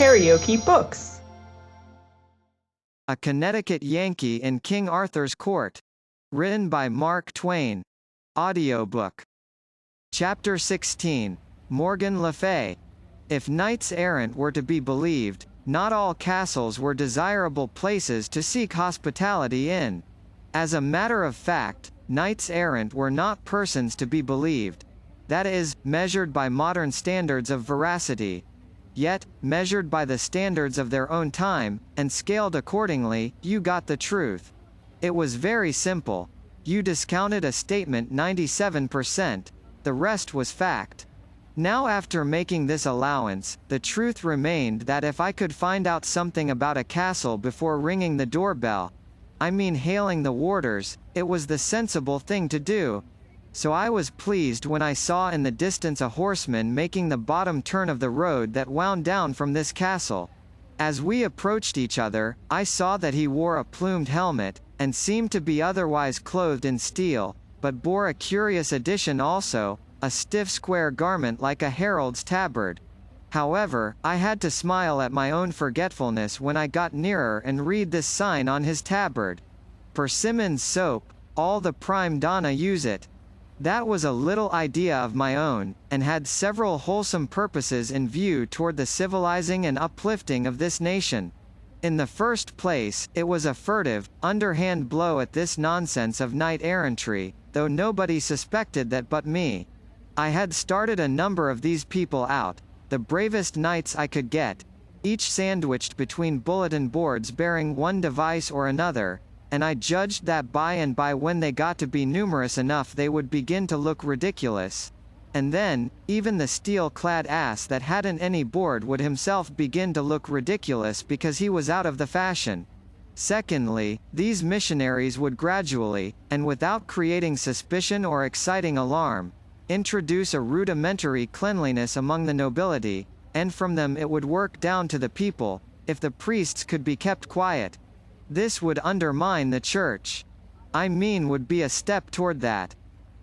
KaraokeBooks. A Connecticut Yankee in King Arthur's Court. Written by Mark Twain. Audiobook. Chapter 16. Morgan Le Fay. If knights errant were to be believed, not all castles were desirable places to seek hospitality in. As a matter of fact, knights errant were not persons to be believed. That is, measured by modern standards of veracity. Yet, measured by the standards of their own time, and scaled accordingly, you got the truth. It was very simple. You discounted a statement 97%, the rest was fact. Now, after making this allowance, the truth remained that if I could find out something about a castle before ringing the doorbell, I mean hailing the warders, it was the sensible thing to do. So I was pleased when I saw in the distance a horseman making the bottom turn of the road that wound down from this castle. As we approached each other, I saw that he wore a plumed helmet, and seemed to be otherwise clothed in steel, but bore a curious addition also, a stiff square garment like a herald's tabard. However, I had to smile at my own forgetfulness when I got nearer and read this sign on his tabard. Persimmon's soap, all the prime donna use it. That was a little idea of my own, and had several wholesome purposes in view toward the civilizing and uplifting of this nation. In the first place, it was a furtive, underhand blow at this nonsense of knight-errantry, though nobody suspected that but me. I had started a number of these people out, the bravest knights I could get, each sandwiched between bulletin boards bearing one device or another, and I judged that by and by when they got to be numerous enough they would begin to look ridiculous. And then, even the steel-clad ass that hadn't any board would himself begin to look ridiculous because he was out of the fashion. Secondly, these missionaries would gradually, and without creating suspicion or exciting alarm, introduce a rudimentary cleanliness among the nobility, and from them it would work down to the people, if the priests could be kept quiet. This would undermine the church. I mean, would be a step toward that.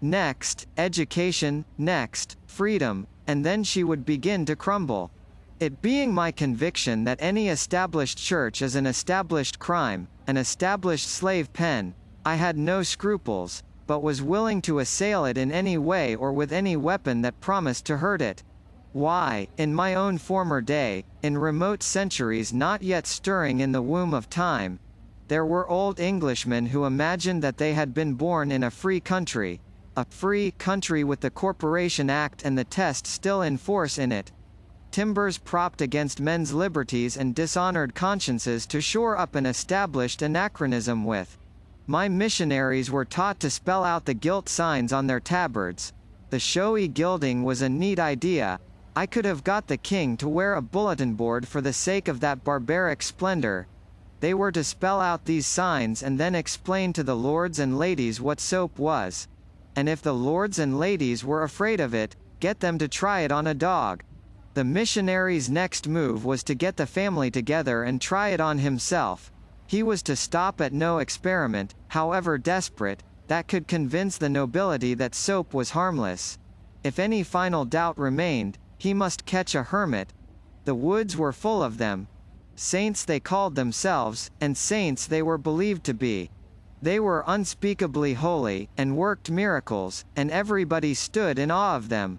Next, education, next, freedom, and then she would begin to crumble. It being my conviction that any established church is an established crime, an established slave pen, I had no scruples, but was willing to assail it in any way or with any weapon that promised to hurt it. Why, in my own former day, in remote centuries not yet stirring in the womb of time, there were old Englishmen who imagined that they had been born in a free country with the Corporation Act and the test still in force in it. Timbers propped against men's liberties and dishonored consciences to shore up an established anachronism with. My missionaries were taught to spell out the gilt signs on their tabards. The showy gilding was a neat idea. I could have got the king to wear a bulletin board for the sake of that barbaric splendor. They were to spell out these signs and then explain to the lords and ladies what soap was. And if the lords and ladies were afraid of it, get them to try it on a dog. The missionary's next move was to get the family together and try it on himself. He was to stop at no experiment, however desperate, that could convince the nobility that soap was harmless. If any final doubt remained, he must catch a hermit. The woods were full of them. Saints they called themselves, and saints they were believed to be. They were unspeakably holy, and worked miracles, and everybody stood in awe of them.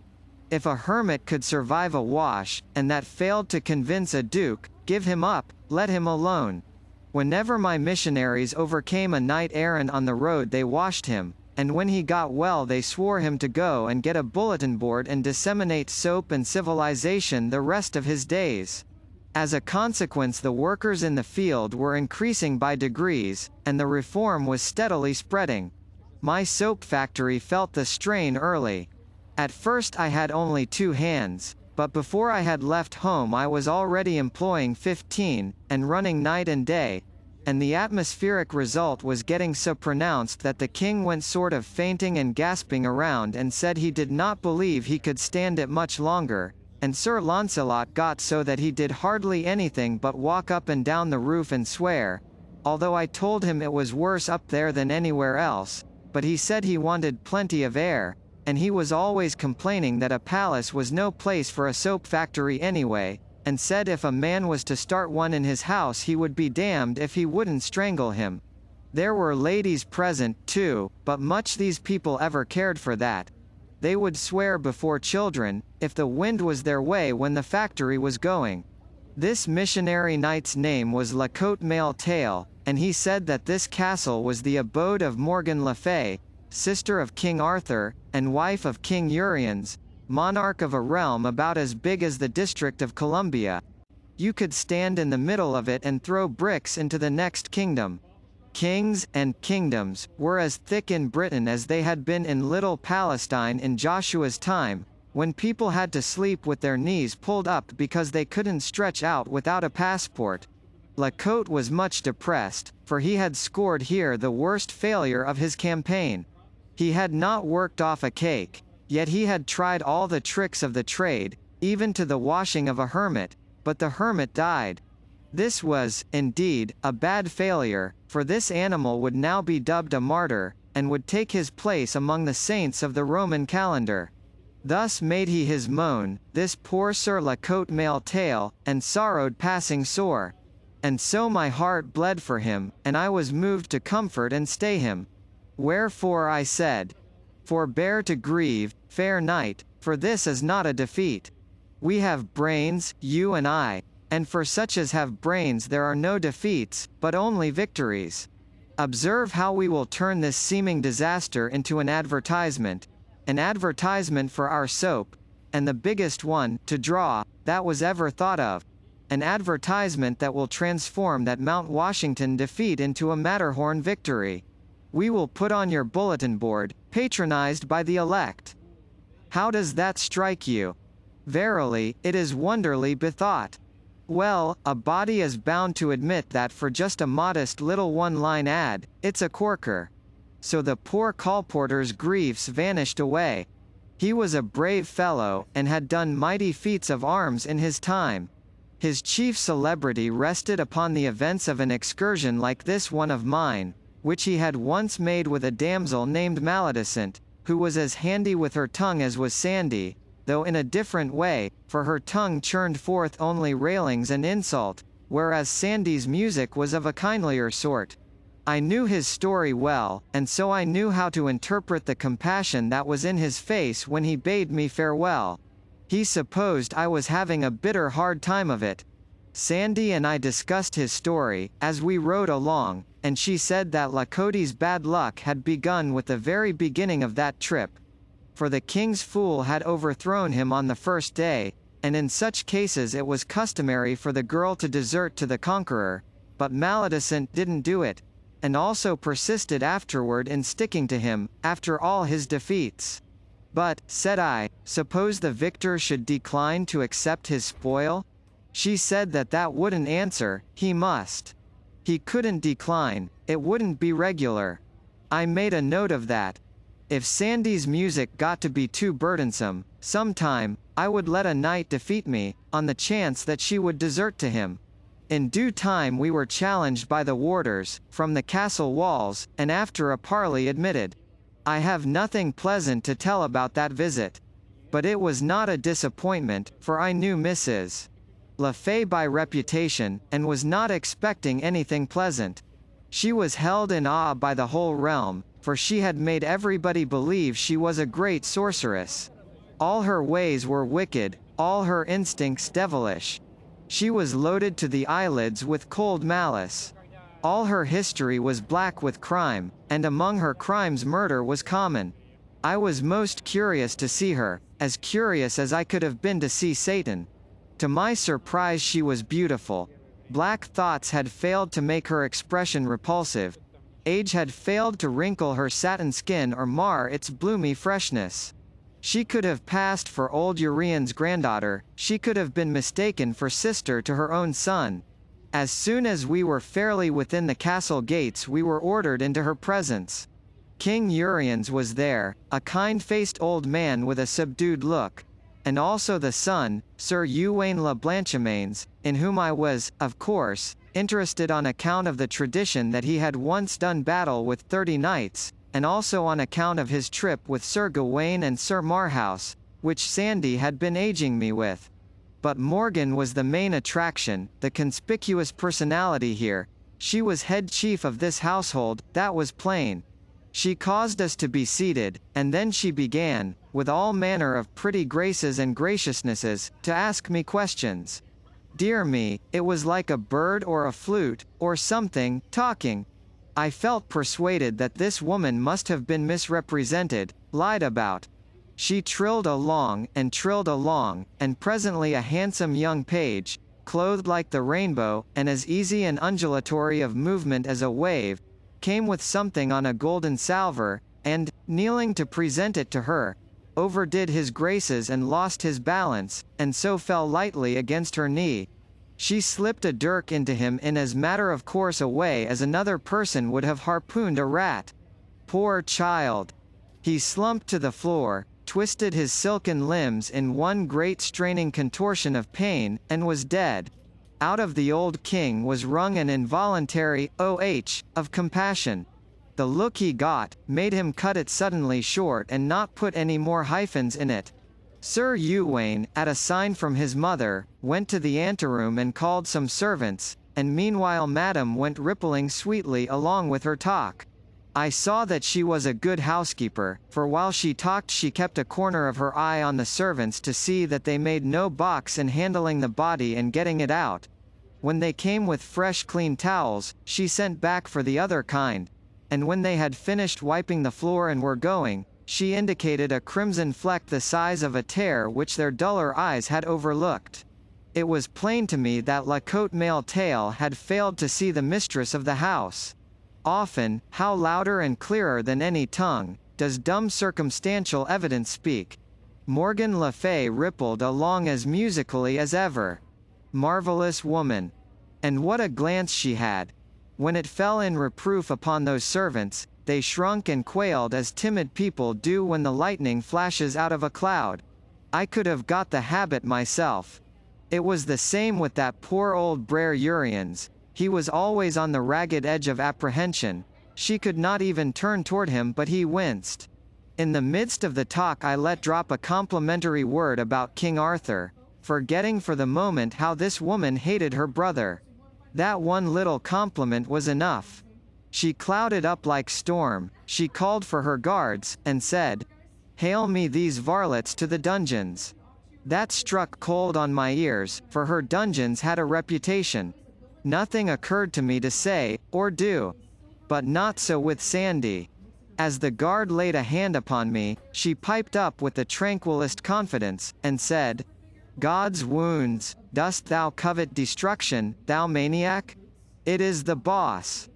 If a hermit could survive a wash, and that failed to convince a duke, give him up, let him alone. Whenever my missionaries overcame a knight-errant on the road they washed him, and when he got well they swore him to go and get a bulletin board and disseminate soap and civilization the rest of his days. As a consequence, the workers in the field were increasing by degrees, and the reform was steadily spreading. My soap factory felt the strain early. At first I had only 2 hands, but before I had left home I was already employing 15, and running night and day, and the atmospheric result was getting so pronounced that the king went sort of fainting and gasping around and said he did not believe he could stand it much longer, and Sir Launcelot got so that he did hardly anything but walk up and down the roof and swear, although I told him it was worse up there than anywhere else, but he said he wanted plenty of air, and he was always complaining that a palace was no place for a soap factory anyway, and said if a man was to start one in his house he would be damned if he wouldn't strangle him. There were ladies present, too, but much these people ever cared for that. They would swear before children, if the wind was their way when the factory was going. This missionary knight's name was La Cote Male Tail, and he said that this castle was the abode of Morgan Le Fay, sister of King Arthur, and wife of King Uriens, monarch of a realm about as big as the District of Columbia. You could stand in the middle of it and throw bricks into the next kingdom. Kings and kingdoms were as thick in Britain as they had been in Little Palestine in Joshua's time, when people had to sleep with their knees pulled up because they couldn't stretch out without a passport. La Cote was much depressed, for he had scored here the worst failure of his campaign. He had not worked off a cake, yet he had tried all the tricks of the trade, even to the washing of a hermit, but the hermit died. This was, indeed, a bad failure, for this animal would now be dubbed a martyr, and would take his place among the saints of the Roman calendar. Thus made he his moan, this poor Sir La Cote Male Tail, and sorrowed passing sore. And so my heart bled for him, and I was moved to comfort and stay him. Wherefore I said, forbear to grieve, fair knight, for this is not a defeat. We have brains, you and I, and for such as have brains there are no defeats, but only victories. Observe how we will turn this seeming disaster into an advertisement for our soap, and the biggest one, to draw, that was ever thought of. An advertisement that will transform that Mount Washington defeat into a Matterhorn victory. We will put on your bulletin board, patronized by the elect. How does that strike you? Verily, it is wonderly bethought. Well, a body is bound to admit that for just a modest little one-line ad, it's a corker. So the poor colporteur's griefs vanished away. He was a brave fellow, and had done mighty feats of arms in his time. His chief celebrity rested upon the events of an excursion like this one of mine, which he had once made with a damsel named Maledicent, who was as handy with her tongue as was Sandy, though in a different way, for her tongue churned forth only railings and insult, whereas Sandy's music was of a kindlier sort. I knew his story well, and so I knew how to interpret the compassion that was in his face when he bade me farewell. He supposed I was having a bitter hard time of it. Sandy and I discussed his story, as we rode along, and she said that La Cote's bad luck had begun with the very beginning of that trip. For the king's fool had overthrown him on the first day, and in such cases it was customary for the girl to desert to the conqueror, but Maledicent didn't do it, and also persisted afterward in sticking to him, after all his defeats. But, said I, suppose the victor should decline to accept his spoil? She said that that wouldn't answer, he must. He couldn't decline, it wouldn't be regular. I made a note of that. If Sandy's music got to be too burdensome, sometime, I would let a knight defeat me, on the chance that she would desert to him. In due time we were challenged by the warders, from the castle walls, and after a parley admitted. I have nothing pleasant to tell about that visit. But it was not a disappointment, for I knew Mrs. Le Fay by reputation, and was not expecting anything pleasant. She was held in awe by the whole realm, for she had made everybody believe she was a great sorceress. All her ways were wicked, all her instincts devilish. She was loaded to the eyelids with cold malice. All her history was black with crime, and among her crimes murder was common. I was most curious to see her, as curious as I could have been to see Satan. To my surprise she was beautiful. Black thoughts had failed to make her expression repulsive. Age had failed to wrinkle her satin skin or mar its bloomy freshness. She could have passed for old Urien's granddaughter, she could have been mistaken for sister to her own son. As soon as we were fairly within the castle gates we were ordered into her presence. King Uriens was there, a kind-faced old man with a subdued look, and also the son, Sir Uwaine le Blanchemains, in whom I was, of course, interested on account of the tradition that he had once done battle with 30 knights, and also on account of his trip with Sir Gawain and Sir Marhaus, which Sandy had been aging me with. But Morgan was the main attraction, the conspicuous personality here. She was head chief of this household, that was plain. She caused us to be seated, and then she began, with all manner of pretty graces and graciousnesses, to ask me questions. Dear me, it was like a bird or a flute, or something, talking. I felt persuaded that this woman must have been misrepresented, lied about. She trilled along, and presently a handsome young page, clothed like the rainbow, and as easy and undulatory of movement as a wave, came with something on a golden salver, and, kneeling to present it to her, overdid his graces and lost his balance, and so fell lightly against her knee. She slipped a dirk into him in as matter-of-course a way as another person would have harpooned a rat. Poor child! He slumped to the floor, twisted his silken limbs in one great straining contortion of pain, and was dead. Out of the old king was wrung an involuntary "oh" of compassion. The look he got, made him cut it suddenly short and not put any more hyphens in it. Sir Twain, at a sign from his mother, went to the anteroom and called some servants, and meanwhile Madam went rippling sweetly along with her talk. I saw that she was a good housekeeper, for while she talked she kept a corner of her eye on the servants to see that they made no box in handling the body and getting it out. When they came with fresh clean towels, she sent back for the other kind, and when they had finished wiping the floor and were going, she indicated a crimson fleck the size of a tear which their duller eyes had overlooked. It was plain to me that la Cote Male Tail had failed to see the mistress of the house. Often, how louder and clearer than any tongue, does dumb circumstantial evidence speak. Morgan Le Fay rippled along as musically as ever. Marvelous woman! And what a glance she had! When it fell in reproof upon those servants, they shrunk and quailed as timid people do when the lightning flashes out of a cloud. I could have got the habit myself. It was the same with that poor old Brer Uriens. He was always on the ragged edge of apprehension. She could not even turn toward him but he winced. In the midst of the talk I let drop a complimentary word about King Arthur, forgetting for the moment how this woman hated her brother. That one little compliment was enough. She clouded up like storm, she called for her guards, and said, "Hail me these varlets to the dungeons." That struck cold on my ears, for her dungeons had a reputation. Nothing occurred to me to say, or do. But not so with Sandy. As the guard laid a hand upon me, she piped up with the tranquillest confidence, and said, "God's wounds, dost thou covet destruction, thou maniac? It is the boss."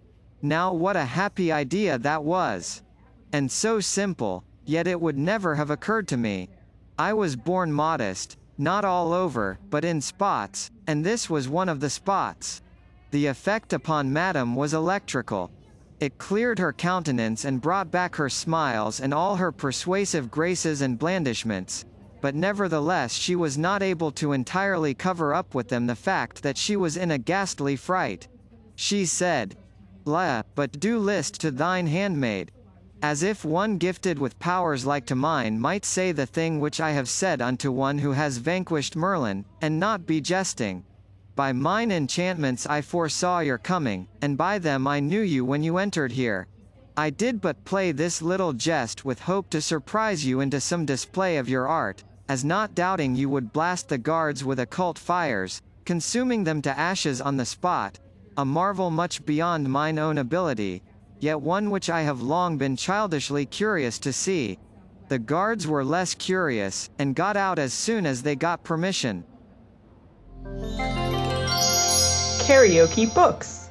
Now what a happy idea that was! And so simple, yet it would never have occurred to me. I was born modest, not all over, but in spots, and this was one of the spots. The effect upon Madame was electrical. It cleared her countenance and brought back her smiles and all her persuasive graces and blandishments, but nevertheless she was not able to entirely cover up with them the fact that she was in a ghastly fright. She said, "La, but do list to thine handmaid," as if one gifted with powers like to mine might say the thing which I have said unto one who has vanquished Merlin, and not be jesting. By mine enchantments I foresaw your coming, and by them I knew you when you entered here. I did but play this little jest with hope to surprise you into some display of your art, as not doubting you would blast the guards with occult fires, consuming them to ashes on the spot, a marvel much beyond mine own ability, yet one which I have long been childishly curious to see. The guards were less curious, and got out as soon as they got permission. KaraokeBooks.